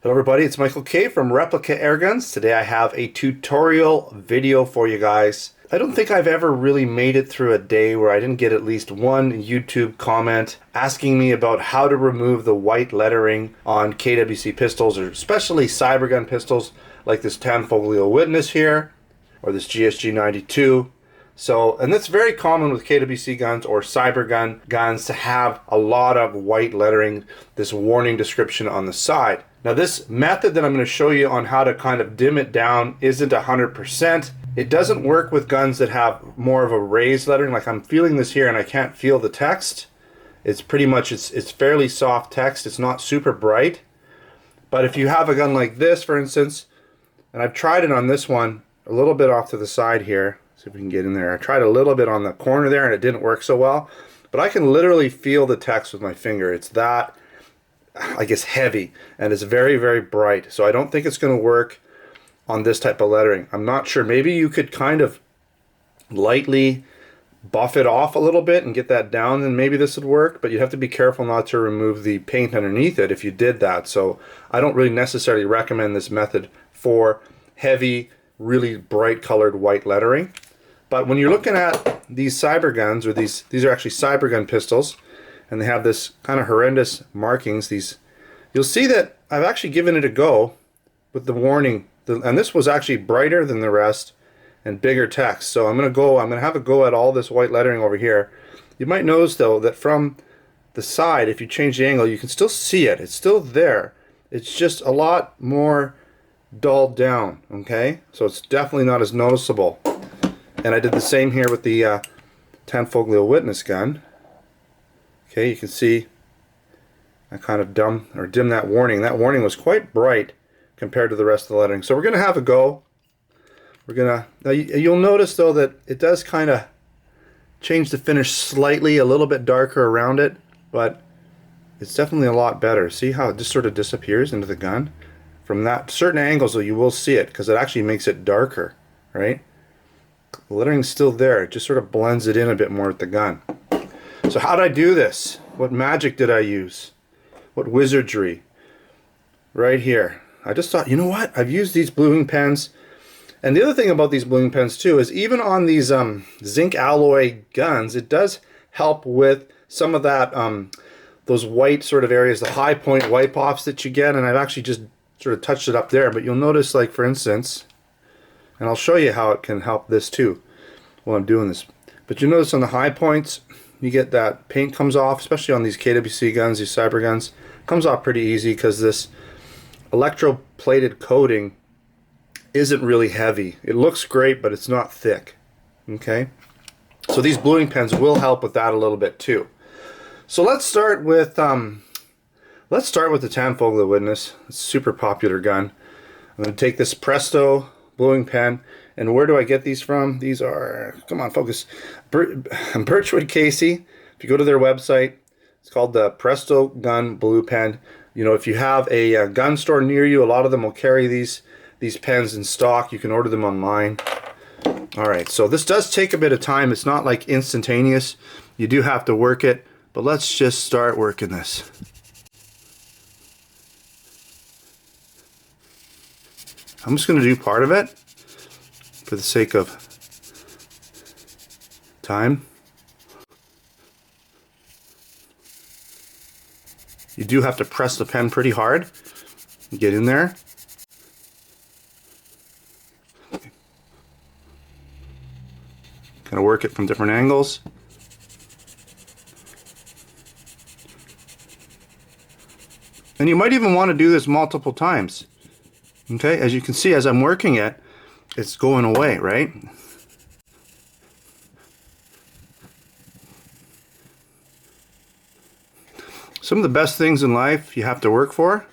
Hello everybody, it's Michael K from Replica Airguns. Today I have a tutorial video for you guys. I don't think I've ever really made it through a day where I didn't get at least one YouTube comment asking me about how to remove the white lettering on KWC pistols, or especially Cybergun pistols like this Tanfoglio Witness here, or this GSG 92. And that's very common with KWC guns or Cybergun guns to have a lot of white lettering, this warning description on the side. Now this method that I'm going to show you on how to kind of dim it down isn't 100%. It doesn't work with guns that have more of a raised lettering. Like I'm feeling this here and I can't feel the text. It's pretty much, it's fairly soft text. It's not super bright. But if you have a gun like this, for instance, and I've tried it on this one a little bit off to the side here. See if we can get in there. I tried a little bit on the corner there and it didn't work so well. But I can literally feel the text with my finger. It's that, I guess, heavy, and it's very, very bright. So I don't think it's going to work on this type of lettering. I'm not sure. Maybe you could kind of lightly buff it off a little bit and get that down, and maybe this would work, but you have to be careful not to remove the paint underneath it if you did that. So I don't really necessarily recommend this method for heavy, really bright colored white lettering. But when you're looking at these Cyberguns, or these are actually Cybergun pistols, and they have this kind of horrendous markings, you'll see that I've actually given it a go with the warning, and this was actually brighter than the rest and bigger text. So I'm going to have a go at all this white lettering over here. You might notice though that from the side, if you change the angle, you can still see it. It's still there. It's just a lot more dulled down, okay? So it's definitely not as noticeable. And I did the same here with the Tanfoglio Witness gun. Okay, you can see I kind of dim that warning. That warning was quite bright compared to the rest of the lettering. So we're going to have a go. Now you'll notice though that it does kind of change the finish slightly, a little bit darker around it, but it's definitely a lot better. See how it just sort of disappears into the gun? From that certain angles though, you will see it because it actually makes it darker, right? The lettering's still there. It just sort of blends it in a bit more with the gun. So how did I do this? What magic did I use? What wizardry? Right here. I just thought, you know what? I've used these bluing pens. And the other thing about these bluing pens too is even on these zinc alloy guns, it does help with some of that, those white sort of areas, the high point wipe offs that you get. And I've actually just sort of touched it up there. But you'll notice, like for instance, and I'll show you how it can help this too while I'm doing this. But you notice on the high points, you get that paint comes off, especially on these KWC guns, these Cyber guns, comes off pretty easy because this electroplated coating isn't really heavy. It looks great, but it's not thick. Okay, so these bluing pens will help with that a little bit too. So let's start with the Tanfoglio Witness. It's a super popular gun. I'm going to take this Presto bluing pen, and where do I get these from? These are, come on, focus, Birchwood Casey. If you go to their website, it's called the Presto Gun Blue Pen. You know, if you have a gun store near you, a lot of them will carry these pens in stock. You can order them online. Alright, so this does take a bit of time. It's not like instantaneous. You do have to work it, but let's just start working this. I'm just going to do part of it for the sake of time. You do have to press the pen pretty hard. Get in there. Kind of work it from different angles. And you might even want to do this multiple times. Okay, as you can see, as I'm working it, it's going away, right? Some of the best things in life you have to work for,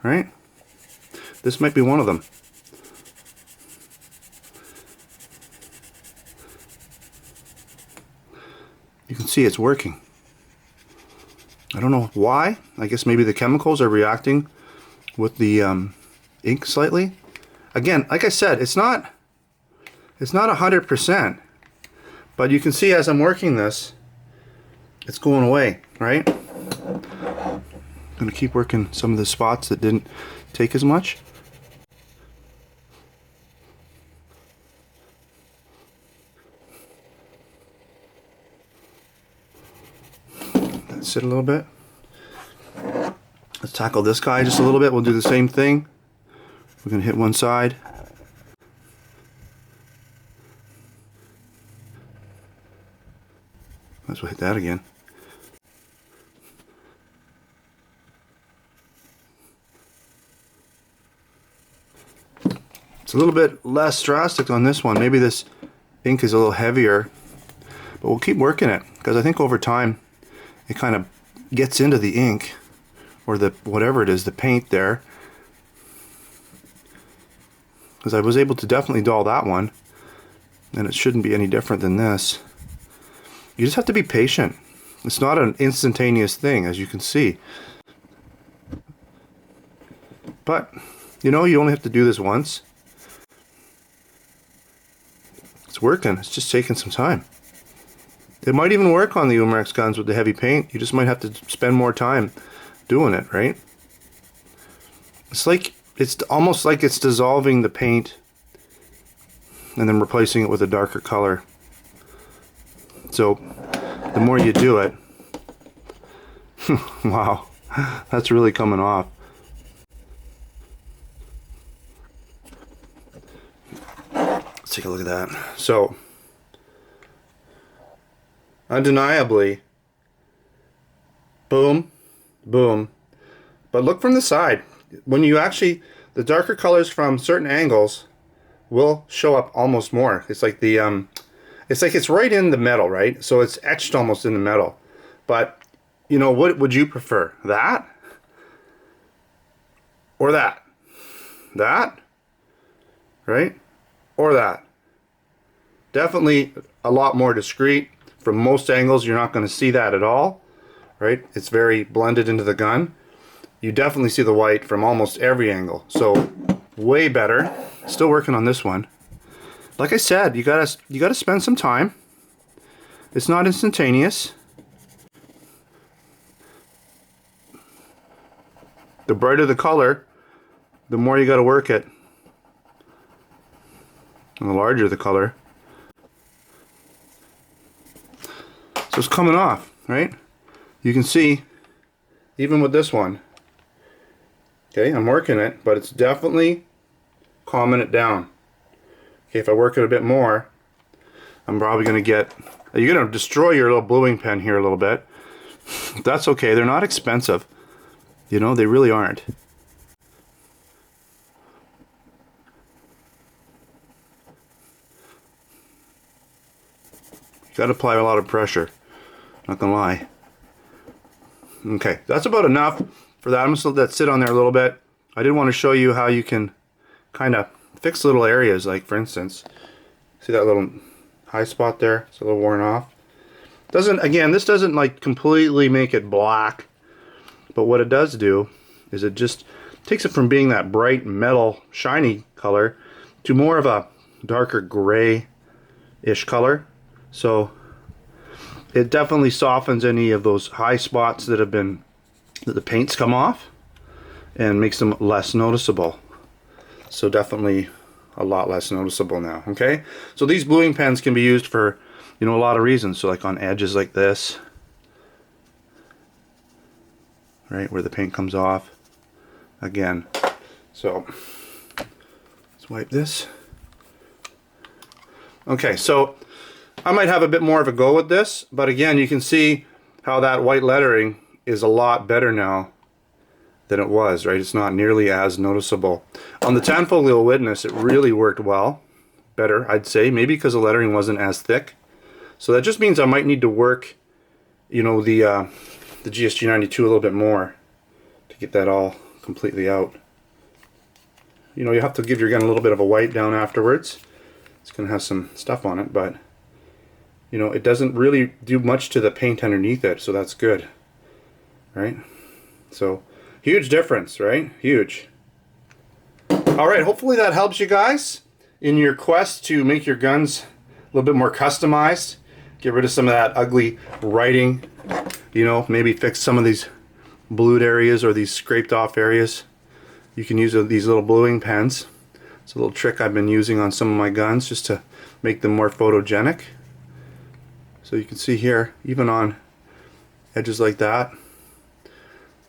right? This might be one of them. You can see it's working. I don't know why. I guess maybe the chemicals are reacting with the ink slightly. Again, like I said, it's not 100%, but you can see as I'm working this, it's going away, right? going to keep working some of the spots that didn't take as much. Let's sit a little bit. Let's tackle this guy just a little bit. We'll do the same thing. We're going to hit one side. Let's hit that again. It's a little bit less drastic on this one. Maybe this ink is a little heavier, but we'll keep working it because I think over time it kind of gets into the ink or the whatever it is, the paint there. Because I was able to definitely dull that one, and it shouldn't be any different than this. You just have to be patient. It's not an instantaneous thing, as you can see. But, you know, you only have to do this once. It's working. It's just taking some time. It might even work on the Umarex guns with the heavy paint. You just might have to spend more time doing it, right? It's almost like it's dissolving the paint and then replacing it with a darker color. So the more you do it, wow, that's really coming off. Let's take a look at that. So undeniably, boom, boom. But look from the side. When you actually, the darker colors from certain angles will show up almost more. It's like the it's right in the metal, right? So it's etched almost in the metal. But you know, what would you prefer? That? Or that? That? Right? Or that? Definitely a lot more discreet. From most angles, you're not going to see that at all, right? It's very blended into the gun. You definitely see the white from almost every angle. So way better. Still working on this one. Like I said, you gotta spend some time. It's not instantaneous. The brighter the color, the more you gotta work it. And the larger the color. So it's coming off, right? You can see, even with this one. Okay, I'm working it, but it's definitely calming it down. Okay, if I work it a bit more, I'm probably going to get... You're going to destroy your little bluing pen here a little bit. That's okay, they're not expensive. You know, they really aren't. You got to apply a lot of pressure. Not gonna lie. Okay, that's about enough for that. I'm gonna let that sit on there a little bit. I did want to show you how you can kind of fix little areas, like for instance, see that little high spot there? It's a little worn off. Again, this doesn't like completely make it black, but what it does do is it just takes it from being that bright metal shiny color to more of a darker gray-ish color. So it definitely softens any of those high spots that the paint's come off and makes them less noticeable. So definitely a lot less noticeable now. Okay, so these bluing pens can be used for, you know, a lot of reasons. So like on edges like this, right where the paint comes off again. So let's wipe this. Okay, so I might have a bit more of a go with this, but again, you can see how that white lettering is a lot better now than it was, right? It's not nearly as noticeable. On the Tanfoglio Witness, it really worked well. Better, I'd say, maybe because the lettering wasn't as thick. So that just means I might need to work, you know, the GSG 92 a little bit more to get that all completely out. You know, you have to give your gun a little bit of a wipe down afterwards. It's going to have some stuff on it, but you know, it doesn't really do much to the paint underneath it, so that's good, right? So huge difference, right? Huge. All right, hopefully that helps you guys in your quest to make your guns a little bit more customized. Get rid of some of that ugly writing, you know, maybe fix some of these blued areas or these scraped off areas, you can use these little bluing pens. It's a little trick I've been using on some of my guns just to make them more photogenic. So you can see here, even on edges like that,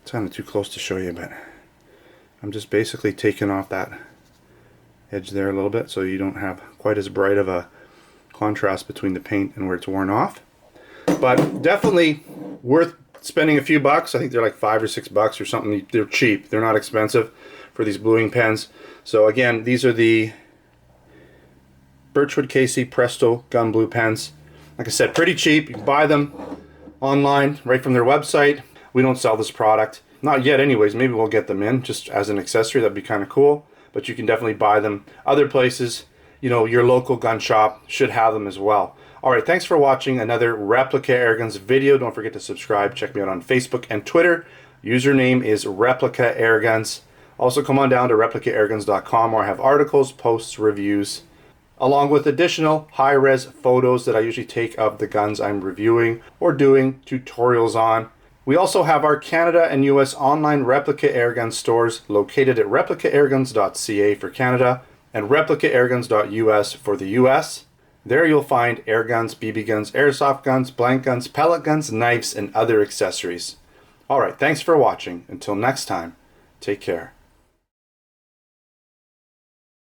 it's kind of too close to show you, but I'm just basically taking off that edge there a little bit so you don't have quite as bright of a contrast between the paint and where it's worn off. But definitely worth spending a few bucks. I think they're like $5 or $6 or something. They're cheap. They're not expensive for these bluing pens. So again, these are the Birchwood KC Presto gun blue pens. Like I said, pretty cheap. You can buy them online right from their website. We don't sell this product. Not yet anyways. Maybe we'll get them in just as an accessory. That'd be kind of cool. But you can definitely buy them other places. You know, your local gun shop should have them as well. Alright, thanks for watching another Replica Airguns video. Don't forget to subscribe. Check me out on Facebook and Twitter. Username is Replica Airguns. Also come on down to replicaairguns.com where I have articles, posts, reviews, along with additional high-res photos that I usually take of the guns I'm reviewing or doing tutorials on. We also have our Canada and US online Replica Airgun stores located at replicaairguns.ca for Canada and replicaairguns.us for the US. There you'll find air guns, BB guns, airsoft guns, blank guns, pellet guns, knives, and other accessories. Alright, thanks for watching. Until next time, take care.